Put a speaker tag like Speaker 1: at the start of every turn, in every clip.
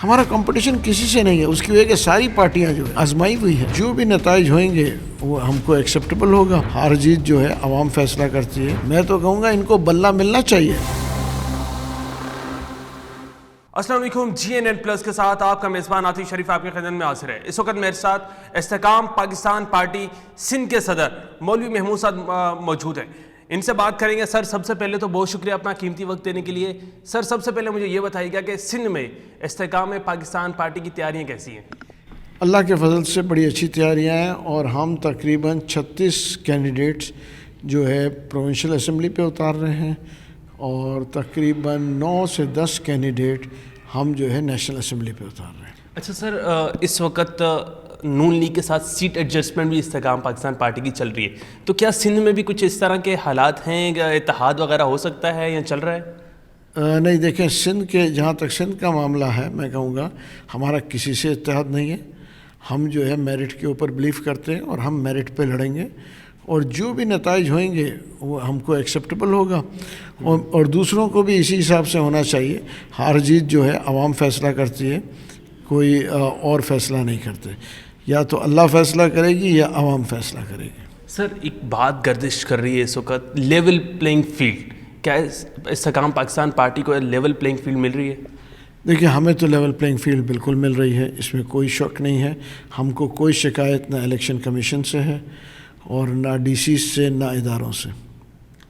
Speaker 1: ہمارا کمپٹیشن کسی سے نہیں ہے، اس کی وجہ کہ ساری پارٹیاں جو ہے آزمائی ہوئی ہیں، جو بھی نتائج ہوئیں گے وہ ہم کو ایکسیپٹیبل ہوگا. ہار جیت جو ہے عوام فیصلہ کرتی ہے. میں تو کہوں گا ان کو بلہ ملنا چاہیے.
Speaker 2: السلام علیکم. GNN+ کے ساتھ آپ کا میزبان عاطف شریف آپ کی خدمت میں حاضر ہے. اس وقت میرے ساتھ استحکام پاکستان پارٹی سندھ کے صدر مولوی محمود صاحب موجود ہیں. ان سے بات کریں گے. سر سب سے پہلے تو بہت شکریہ اپنا قیمتی وقت دینے کے لیے. سر سب سے پہلے مجھے یہ بتائیے گا کہ سندھ میں استحکام پاکستان پارٹی کی تیاریاں کیسی ہیں؟
Speaker 1: اللہ کے فضل سے بڑی اچھی تیاریاں ہیں، اور ہم تقریباً 36 کینڈیڈیٹس جو ہے پروونشل اسمبلی پہ اتار رہے ہیں، اور تقریباً 9 سے 10 کینڈیڈیٹ ہم جو ہے نیشنل اسمبلی پہ اتار رہے ہیں.
Speaker 2: اچھا سر، اس وقت نون لیگ کے ساتھ سیٹ ایڈجسٹمنٹ بھی استحکام پاکستان پارٹی کی چل رہی ہے، تو کیا سندھ میں بھی کچھ اس طرح کے حالات ہیں، اتحاد وغیرہ ہو سکتا ہے یا چل رہا ہے؟
Speaker 1: نہیں، دیکھیں سندھ کے جہاں تک سندھ کا معاملہ ہے، میں کہوں گا ہمارا کسی سے اتحاد نہیں ہے. ہم جو ہے میرٹ کے اوپر بلیف کرتے ہیں، اور ہم میرٹ پہ لڑیں گے، اور جو بھی نتائج ہوئیں گے وہ ہم کو ایکسیپٹیبل ہوگا، اور دوسروں کو بھی اسی حساب سے ہونا چاہیے. ہار جیت جو ہے عوام فیصلہ کرتی ہے، کوئی اور فیصلہ نہیں کرتے. یا تو اللہ فیصلہ کرے گی یا عوام فیصلہ کرے گی.
Speaker 2: سر ایک بات گردش کر رہی ہے اس وقت، لیول پلینگ فیلڈ. کیا استحکام پاکستان پارٹی کو لیول پلینگ فیلڈ مل رہی ہے؟
Speaker 1: دیکھیں ہمیں تو لیول پلینگ فیلڈ بالکل مل رہی ہے، اس میں کوئی شک نہیں ہے. ہم کو کوئی شکایت نہ الیکشن کمیشن سے ہے، اور نہ ڈی سی سے، نہ اداروں سے.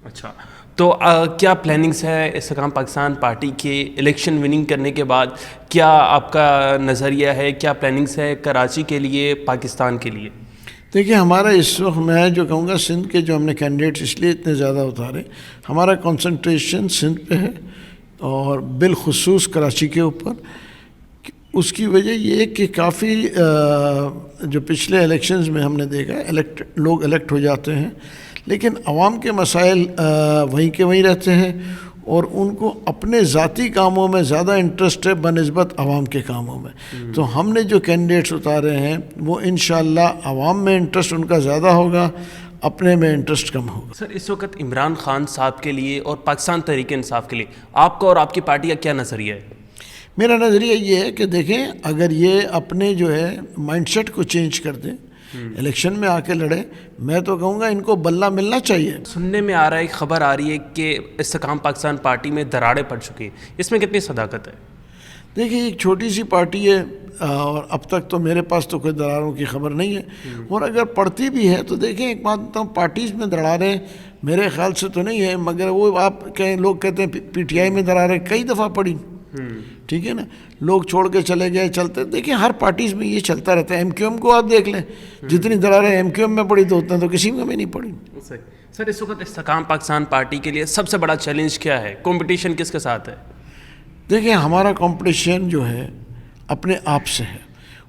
Speaker 2: اچھا، تو کیا پلاننگز ہے استحکام پاکستان پارٹی کے الیکشن وننگ کرنے کے بعد؟ کیا آپ کا نظریہ ہے، کیا پلاننگز ہے کراچی کے لیے، پاکستان کے لیے؟
Speaker 1: دیکھیں ہمارا اس وقت میں جو کہوں گا سندھ کے جو ہم نے کینڈیڈیٹس اس لیے اتنے زیادہ اتارے، ہمارا کنسنٹریشن سندھ پہ ہے، اور بالخصوص کراچی کے اوپر. اس کی وجہ یہ کہ کافی جو پچھلے الیکشنز میں ہم نے دیکھا لوگ الیکٹ ہو جاتے ہیں، لیکن عوام کے مسائل وہیں کے وہیں رہتے ہیں، اور ان کو اپنے ذاتی کاموں میں زیادہ انٹرسٹ ہے بنسبت عوام کے کاموں میں. تو ہم نے جو کینڈیڈیٹس اتارے ہیں وہ انشاءاللہ عوام میں انٹرسٹ ان کا زیادہ ہوگا، اپنے میں انٹرسٹ کم ہوگا.
Speaker 2: سر اس وقت عمران خان صاحب کے لیے اور پاکستان تحریک انصاف کے لیے آپ کا اور آپ کی پارٹی کا کیا نظریہ ہے؟
Speaker 1: میرا نظریہ یہ ہے کہ دیکھیں اگر یہ اپنے جو ہے مائنڈ سیٹ کو چینج کر دیں، الیکشن میں آ کے لڑے، میں تو کہوں گا ان کو بلہ ملنا چاہیے.
Speaker 2: سننے میں آ رہا ہے، ایک خبر آ رہی ہے کہ استحکام پاکستان پارٹی میں دراڑیں پڑ چکی ہیں، اس میں کتنی صداقت ہے؟
Speaker 1: دیکھیے ایک چھوٹی سی پارٹی ہے، اور اب تک تو میرے پاس تو کوئی دراروں کی خبر نہیں ہے، اور اگر پڑتی بھی ہے تو دیکھیں ایک بات بتاؤں، پارٹیز میں دراریں میرے خیال سے تو نہیں ہے، مگر وہ آپ کہیں لوگ کہتے ہیں پی ٹی آئی میں دراریں کئی دفعہ پڑی، ٹھیک ہے نا، لوگ چھوڑ کے چلے گئے چلتے. دیکھیں ہر پارٹیز میں یہ چلتا رہتا ہے. ایم کیو ایم کو آپ دیکھ لیں، جتنی دراریں ایم کیو ایم میں پڑی تو اتنا تو کسی میں نہیں پڑی.
Speaker 2: سر اس وقت استحکام پاکستان پارٹی کے لیے سب سے بڑا چیلنج کیا ہے؟ کمپٹیشن کس کے ساتھ ہے؟
Speaker 1: دیکھیں ہمارا کمپٹیشن جو ہے اپنے آپ سے ہے.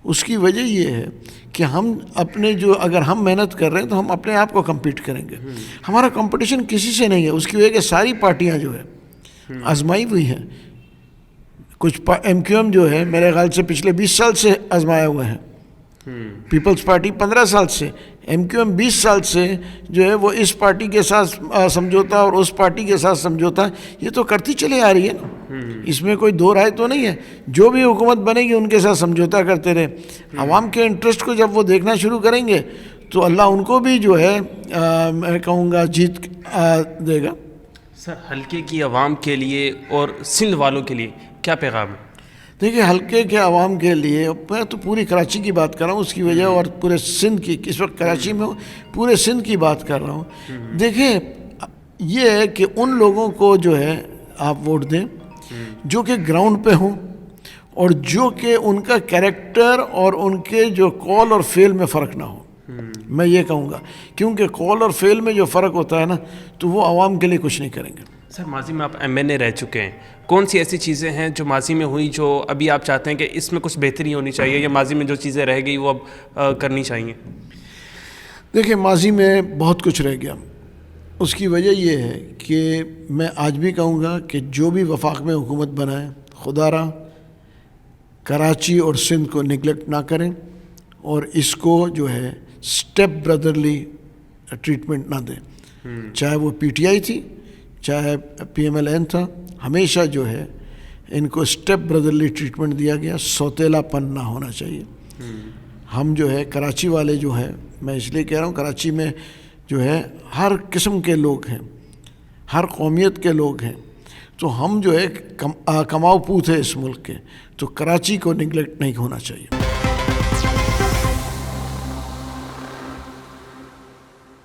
Speaker 1: اس کی وجہ یہ ہے کہ ہم اپنے اگر ہم محنت کر رہے ہیں تو ہم اپنے آپ کو کمپیٹ کریں گے. ہمارا کمپٹیشن کسی سے نہیں ہے. اس کی وجہ کہ ساری پارٹیاں جو ہے آزمائی ہوئی ہیں. کچھ ایم کیو ایم جو ہے میرے خیال سے پچھلے 20 سال سے آزمائے ہوئے ہیں، پیپلز پارٹی 15 سال سے، ایم کیو ایم 20 سال سے جو ہے وہ اس پارٹی کے ساتھ سمجھوتا اور اس پارٹی کے ساتھ سمجھوتا یہ تو کرتی چلے آ رہی ہے نا. اس میں کوئی دو رائے تو نہیں ہے. جو بھی حکومت بنے گی ان کے ساتھ سمجھوتا کرتے رہے. عوام کے انٹرسٹ کو جب وہ دیکھنا شروع کریں گے تو اللہ ان کو بھی جو ہے میں کہوں گا جیت دے گا.
Speaker 2: سر حلقے کی عوام کے لیے اور سندھ والوں کے لیے کیا پیغام ہے؟
Speaker 1: دیکھیے حلقے کے عوام کے لیے میں تو پوری کراچی کی بات کر رہا ہوں، اس کی وجہ، اور پورے سندھ کی، اس وقت کراچی میں ہوں، پورے سندھ کی بات کر رہا ہوں. دیکھیں یہ ہے کہ ان لوگوں کو جو ہے آپ ووٹ دیں جو کہ گراؤنڈ پہ ہوں، اور جو کہ ان کا کیریکٹر اور ان کے جو کال اور فیل میں فرق نہ ہو. میں یہ کہوں گا، کیونکہ کال اور فیل میں جو فرق ہوتا ہے نا تو وہ عوام کے لیے کچھ نہیں کریں گے.
Speaker 2: سر ماضی میں آپ ایم این اے رہ چکے ہیں، کون سی ایسی چیزیں ہیں جو ماضی میں ہوئی جو ابھی آپ چاہتے ہیں کہ اس میں کچھ بہتری ہونی چاہیے، یا ماضی میں جو چیزیں رہ گئی وہ اب کرنی چاہیے؟
Speaker 1: دیکھیں ماضی میں بہت کچھ رہ گیا. اس کی وجہ یہ ہے کہ میں آج بھی کہوں گا کہ جو بھی وفاق میں حکومت بنائے خدا را کراچی اور سندھ کو نگلیکٹ نہ کریں، اور اس کو جو ہے سٹیپ برادرلی ٹریٹمنٹ نہ دیں. چاہے وہ پی ٹی آئی تھی، چاہے پی ایم ایل این تھا، ہمیشہ جو ہے ان کو اسٹیپ برادرلی ٹریٹمنٹ دیا گیا, سوتیلا پن نہ ہونا چاہیے. ہم جو ہے کراچی والے جو ہے, میں اس لیے کہہ رہا ہوں کراچی میں جو ہے ہر قسم کے لوگ ہیں, ہر قومیت کے لوگ ہیں, تو ہم جو ہے کماؤ پوت ہے اس ملک کے, تو کراچی کو نگلیکٹ نہیں ہونا چاہیے.